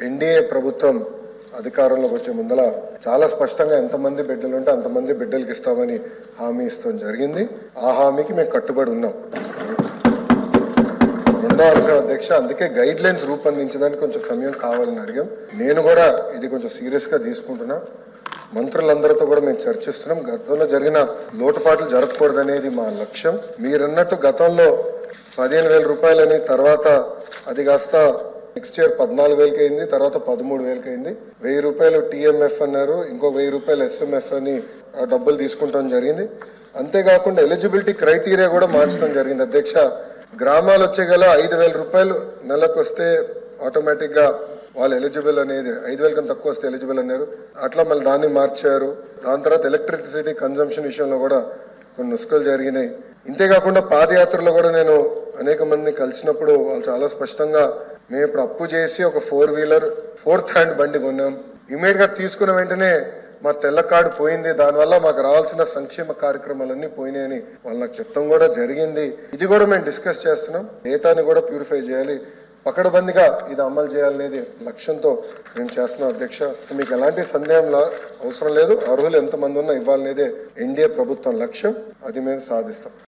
NDA ప్రభుత్వం అధికారంలోకి వచ్చే ముందల చాలా స్పష్టంగా ఎంతమంది బిడ్డలు ఉంటే అంతమంది బిడ్డలకి ఇస్తామని హామీ ఇస్తాం జరిగింది. ఆ హామీకి మేము కట్టుబడి ఉన్నాం. రెండో అంశం అధ్యక్ష, అందుకే గైడ్ లైన్స్ రూపొందించడానికి కొంచెం సమయం కావాలని అడిగాం. నేను కూడా ఇది కొంచెం సీరియస్ గా తీసుకుంటున్నా. మంత్రులందరితో కూడా మేము చర్చిస్తున్నాం. గతంలో జరిగిన లోటుపాట్లు జరగకూడదనేది మా లక్ష్యం. మీరన్నట్టు గతంలో 15,000 రూపాయలని, తర్వాత అది కాస్త నెక్స్ట్ ఇయర్ 14,000కి అయింది, తర్వాత 13,000కి అయింది. 1,000 రూపాయలు టీఎంఎఫ్ అన్నారు, ఇంకో 1,000 రూపాయలు ఎస్ఎంఎఫ్ అని డబ్బులు తీసుకుంటాం జరిగింది. అంతేకాకుండా ఎలిజిబిలిటీ క్రైటీరియా కూడా మార్చడం జరిగింది అధ్యక్ష. గ్రామాలు వచ్చే గల 5,000 రూపాయలు నెలకు వస్తే ఆటోమేటిక్ గా వాళ్ళు ఎలిజిబుల్ అనేది, 5,000 కన్నా తక్కువ వస్తే ఎలిజిబుల్ అన్నారు. అట్లా మళ్ళీ దాన్ని మార్చారు. దాని తర్వాత ఎలక్ట్రిసిటీ కన్జంప్షన్ విషయంలో కూడా కొన్ని నుసుకలు జరిగినాయి. ఇంతేకాకుండా పాదయాత్రలో కూడా నేను అనేక మందిని కలిసినప్పుడు వాళ్ళు చాలా స్పష్టంగా, మేము ఇప్పుడు అప్పు చేసి ఒక 4 వీలర్ 4th హ్యాండ్ బండి కొన్నాం, ఇమీడియట్ గా తీసుకున్న వెంటనే మా తెల్ల కార్డు పోయింది, దానివల్ల మాకు రావాల్సిన సంక్షేమ కార్యక్రమాలన్నీ పోయినాయని వాళ్ళు నాకు చెప్తాం కూడా జరిగింది. ఇది కూడా మేము డిస్కస్ చేస్తున్నాం. డేటాని కూడా ప్యూరిఫై చేయాలి, పకడ్బందీగా ఇది అమలు చేయాలనేది లక్ష్యంతో మేము చేస్తున్నాం అధ్యక్ష. మీకు ఎలాంటి సందేహంలో అవసరం లేదు. అర్హులు ఎంతమంది ఉన్నా ఇవ్వాలనేదే ఎన్డీఏ ప్రభుత్వం లక్ష్యం. అది మేము సాధిస్తాం.